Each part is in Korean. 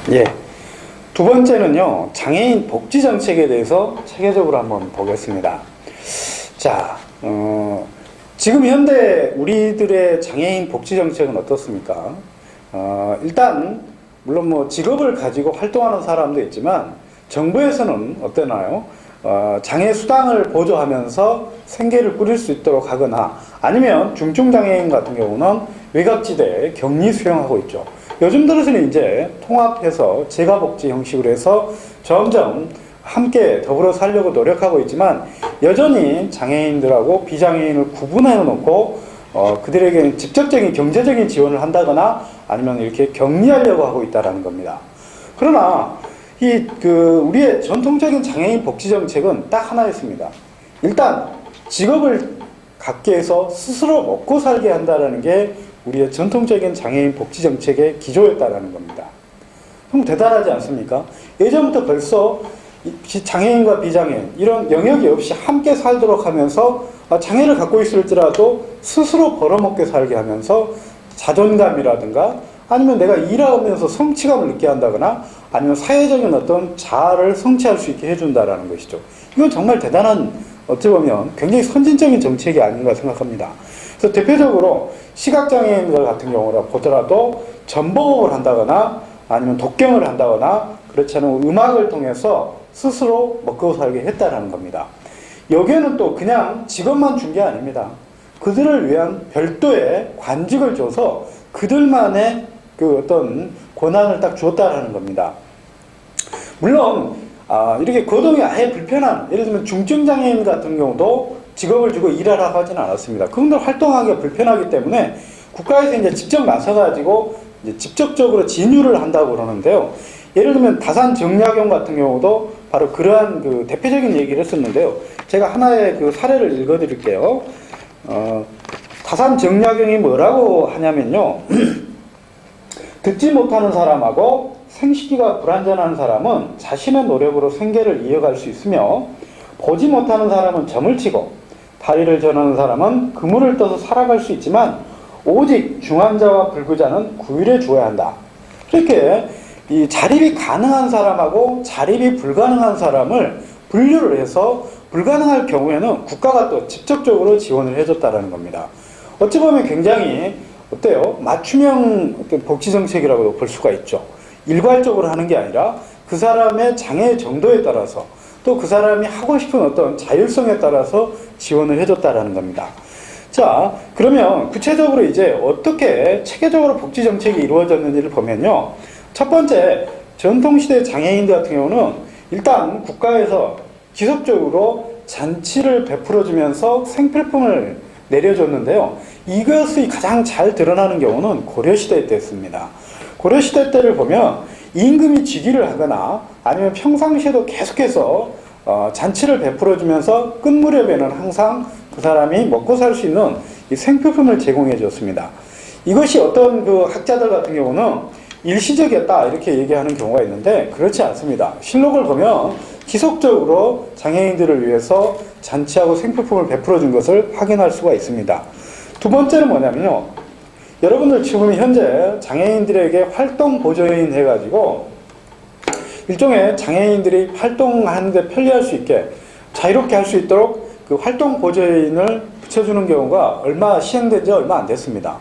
예. 두 번째는요, 장애인 복지 정책에 대해서 체계적으로 한번 보겠습니다. 자, 지금 현대 우리들의 장애인 복지 정책은 어떻습니까? 일단, 물론 뭐 직업을 가지고 활동하는 사람도 있지만, 정부에서는 어떠나요? 장애 수당을 보조하면서 생계를 꾸릴 수 있도록 하거나, 아니면 중증장애인 같은 경우는 외곽지대에 격리 수용하고 있죠. 요즘 들어서는 이제 통합해서 재가복지 형식으로 해서 점점 함께 더불어 살려고 노력하고 있지만, 여전히 장애인들하고 비장애인을 구분해 놓고 그들에게는 직접적인 경제적인 지원을 한다거나 아니면 이렇게 격리하려고 하고 있다는 겁니다. 그러나 우리의 전통적인 장애인 복지 정책은 딱 하나였습니다. 일단 직업을 갖게 해서 스스로 먹고 살게 한다는 게 우리의 전통적인 장애인 복지 정책의 기조였다는 겁니다. 좀 대단하지 않습니까? 예전부터 벌써 장애인과 비장애인 이런 영역이 없이 함께 살도록 하면서 장애를 갖고 있을지라도 스스로 벌어먹게 살게 하면서 자존감이라든가 아니면 내가 일하면서 성취감을 느끼게 한다거나 아니면 사회적인 어떤 자아를 성취할 수 있게 해준다는 것이죠. 이건 정말 대단한, 어찌 보면 굉장히 선진적인 정책이 아닌가 생각합니다. 그래서 대표적으로 시각장애인들 같은 경우라 보더라도 전보업을 한다거나 아니면 독경을 한다거나 그렇지 않으면 음악을 통해서 스스로 먹고 살게 했다는 겁니다. 여기에는 또 그냥 직업만 준 게 아닙니다. 그들을 위한 별도의 관직을 줘서 그들만의 그 어떤 권한을 딱 줬다라는 겁니다. 물론 이렇게 거동이 아예 불편한, 예를 들면 중증장애인 같은 경우도 직업을 주고 일하라고 하지는 않았습니다. 그분들 활동하기가 불편하기 때문에 국가에서 이제 직접 나서가지고 이제 직접적으로 진유를 한다고 그러는데요. 예를 들면 다산 정약용 같은 경우도 바로 그러한 그 대표적인 얘기를 했었는데요. 제가 하나의 그 사례를 읽어드릴게요. 다산 정약용이 뭐라고 하냐면요. 듣지 못하는 사람하고 생식기가 불완전한 사람은 자신의 노력으로 생계를 이어갈 수 있으며, 보지 못하는 사람은 점을 치고 다리를 저는 사람은 그물을 떠서 살아갈 수 있지만 오직 중환자와 불구자는 구휼해 주어야 한다. 이렇게 이 자립이 가능한 사람하고 자립이 불가능한 사람을 분류를 해서 불가능할 경우에는 국가가 또 직접적으로 지원을 해줬다는 겁니다. 어찌 보면 굉장히 어때요? 맞춤형 복지정책이라고도 볼 수가 있죠. 일괄적으로 하는 게 아니라 그 사람의 장애 정도에 따라서 또 그 사람이 하고 싶은 어떤 자율성에 따라서 지원을 해줬다라는 겁니다. 자, 그러면 구체적으로 이제 어떻게 체계적으로 복지정책이 이루어졌는지를 보면요. 첫 번째, 전통시대 장애인들 같은 경우는 일단 국가에서 지속적으로 잔치를 베풀어주면서 생필품을 내려줬는데요. 이것이 가장 잘 드러나는 경우는 고려시대 때였습니다. 고려시대 때를 보면 임금이 즉위를 하거나 아니면 평상시에도 계속해서 잔치를 베풀어주면서 끝 무렵에는 항상 그 사람이 먹고 살 수 있는 이 생필품을 제공해 줬습니다. 이것이 어떤 그 학자들 같은 경우는 일시적이었다 이렇게 얘기하는 경우가 있는데 그렇지 않습니다. 실록을 보면 지속적으로 장애인들을 위해서 잔치하고 생필품을 베풀어 준 것을 확인할 수가 있습니다. 두 번째는 뭐냐면요. 여러분들 지금 현재 장애인들에게 활동 보조인 해가지고 일종의 장애인들이 활동하는데 편리할 수 있게 자유롭게 할 수 있도록 그 활동 보조인을 붙여주는 경우가 시행된 지 얼마 안 됐습니다.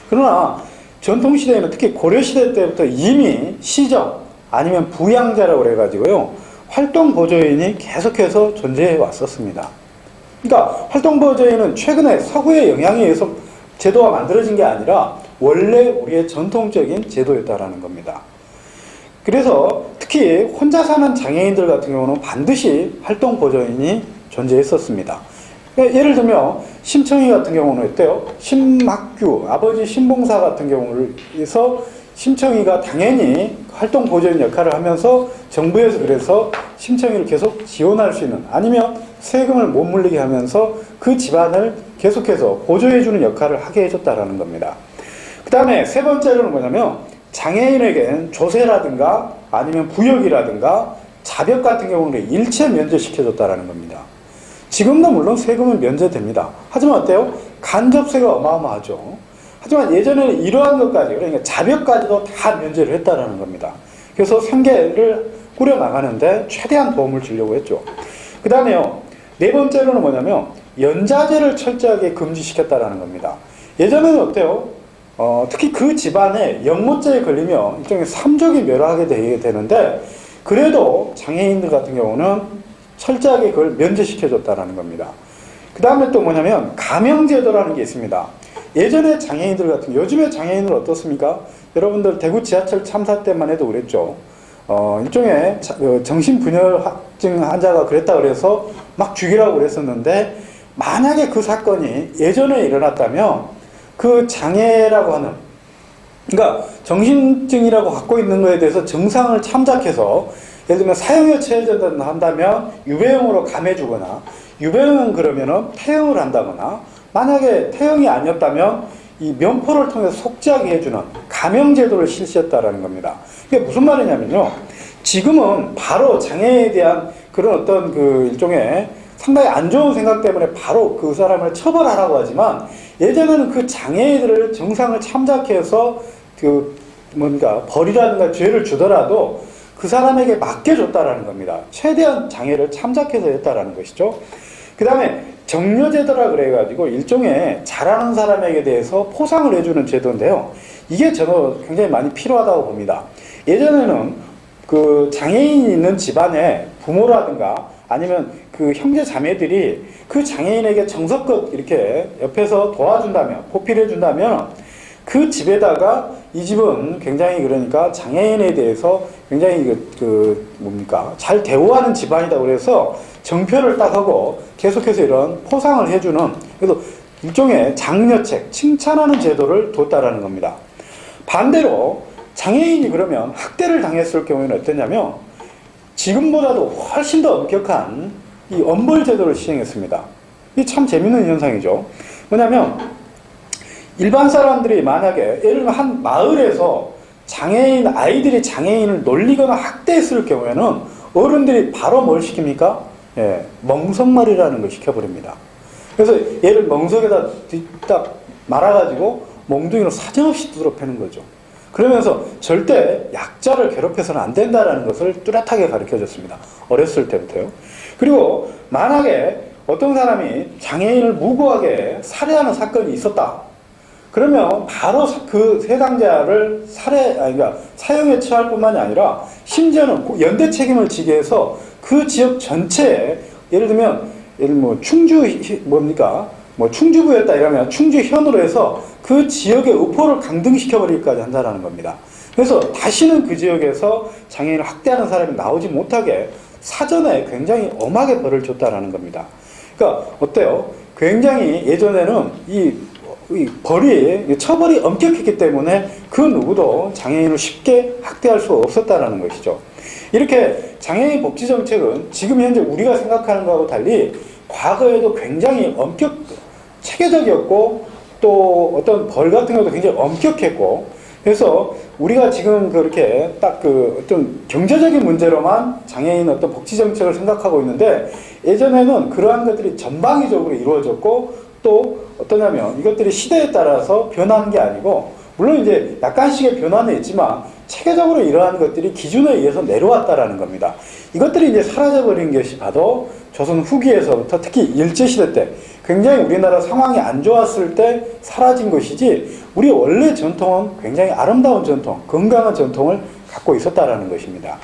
그러나 전통시대에는 특히 고려시대 때부터 이미 시정 아니면 부양자라고 그래가지고요. 활동 보조인이 계속해서 존재해 왔었습니다. 그러니까 활동 보조인은 최근에 서구의 영향에 의해서 제도가 만들어진 게 아니라 원래 우리의 전통적인 제도였다라는 겁니다. 그래서 특히 혼자 사는 장애인들 같은 경우는 반드시 활동 보조인이 존재했었습니다. 예를 들면 심청이 같은 경우는 어때요? 심학규, 아버지 신봉사 같은 경우를 해서 심청이가 당연히 활동 보조인 역할을 하면서 정부에서 그래서 심청이를 계속 지원할 수 있는, 아니면 세금을 못 물리게 하면서 그 집안을 계속해서 보조해주는 역할을 하게 해줬다라는 겁니다. 그 다음에 세 번째로는 뭐냐면 장애인에게는 조세라든가 아니면 부역이라든가 자벽 같은 경우는 일체 면제시켜줬다라는 겁니다. 지금도 물론 세금은 면제됩니다. 하지만 어때요? 간접세가 어마어마하죠. 하지만 예전에는 이러한 것까지, 그러니까 자벽까지도 다 면제를 했다라는 겁니다. 그래서 생계를 꾸려나가는데 최대한 도움을 주려고 했죠. 그 다음에요, 네 번째로는 뭐냐면 연자제를 철저하게 금지시켰다라는 겁니다. 예전에는 어때요? 특히 그 집안에 영모죄에 걸리면 일종의 삼족이 멸하게 되는데, 그래도 장애인들 같은 경우는 철저하게 그걸 면제시켜줬다는 겁니다. 그 다음에 또 뭐냐면 감형제도라는 게 있습니다. 예전에 장애인들 같은, 요즘에 장애인은 어떻습니까? 여러분들 대구 지하철 참사 때만 해도 그랬죠. 일종의 정신분열증 환자가 그랬다 그래서 막 죽이라고 그랬었는데, 만약에 그 사건이 예전에 일어났다면 그 장애라고 하는, 그러니까 정신증이라고 갖고 있는 거에 대해서 증상을 참작해서 예를 들면 사형에 처해진다면 유배형으로 감해주거나, 유배형은 그러면은 태형을 한다거나, 만약에 태형이 아니었다면 이 면포를 통해서 속죄하게 해주는 감형제도를 실시했다라는 겁니다. 이게 무슨 말이냐면요, 지금은 바로 장애에 대한 그런 어떤 그 일종의 상당히 안 좋은 생각 때문에 바로 그 사람을 처벌하라고 하지만, 예전에는 그 장애인들을 정상을 참작해서 그 뭔가 벌이라든가 죄를 주더라도 그 사람에게 맡겨줬다라는 겁니다. 최대한 장애를 참작해서 했다라는 것이죠. 그 다음에 정려제도라 그래가지고 일종의 잘하는 사람에게 대해서 포상을 해주는 제도인데요. 이게 저는 굉장히 많이 필요하다고 봅니다. 예전에는 그 장애인이 있는 집안에 부모라든가 아니면 그 형제 자매들이 그 장애인에게 정석껏 이렇게 옆에서 도와준다면, 보필해준다면 그 집에다가 이 집은 굉장히, 그러니까 장애인에 대해서 굉장히 뭡니까, 잘 대우하는 집안이다 그래서 정표를 딱 하고 계속해서 이런 포상을 해주는, 그래서 일종의 장려책, 칭찬하는 제도를 뒀다라는 겁니다. 반대로 장애인이 그러면 학대를 당했을 경우에는 어땠냐면 지금보다도 훨씬 더 엄격한 이 엄벌 제도를 시행했습니다. 이게 참 재밌는 현상이죠. 뭐냐면 일반 사람들이 만약에 예를 들면 한 마을에서 장애인 아이들이 장애인을 놀리거나 학대했을 경우에는 어른들이 바로 뭘 시킵니까? 예, 멍석말이라는 걸 시켜버립니다. 그래서 얘를 멍석에다 딱 말아가지고 몽둥이로 사정없이 두드러 패는 거죠. 그러면서 절대 약자를 괴롭혀서는 안 된다는 것을 뚜렷하게 가르쳐줬습니다. 어렸을 때부터요. 그리고 만약에 어떤 사람이 장애인을 무고하게 살해하는 사건이 있었다. 그러면 바로 그 해당자를 그러니까 사형에 처할 뿐만이 아니라 심지어는 연대 책임을 지게 해서 그 지역 전체에, 예를 들면 충주부였다 이러면 충주현으로 해서 그 지역의 의포를 강등시켜버리기까지 한다는 겁니다. 그래서 다시는 그 지역에서 장애인을 학대하는 사람이 나오지 못하게 사전에 굉장히 엄하게 벌을 줬다라는 겁니다. 그러니까 어때요? 굉장히 예전에는 이 처벌이 엄격했기 때문에 그 누구도 장애인을 쉽게 학대할 수 없었다라는 것이죠. 이렇게 장애인 복지 정책은 지금 현재 우리가 생각하는 것하고 달리 과거에도 굉장히 체계적이었고, 또 어떤 벌 같은 것도 굉장히 엄격했고, 그래서 우리가 지금 그렇게 딱 어떤 경제적인 문제로만 장애인 어떤 복지 정책을 생각하고 있는데, 예전에는 그러한 것들이 전방위적으로 이루어졌고, 또 어떠냐면 이것들이 시대에 따라서 변하는 게 아니고, 물론 이제 약간씩의 변화는 있지만 체계적으로 이러한 것들이 기준에 의해서 내려왔다라는 겁니다. 이것들이 이제 사라져버린 것이 바로 조선 후기에서부터, 특히 일제시대 때 굉장히 우리나라 상황이 안 좋았을 때 사라진 것이지, 우리 원래 전통은 굉장히 아름다운 전통, 건강한 전통을 갖고 있었다라는 것입니다.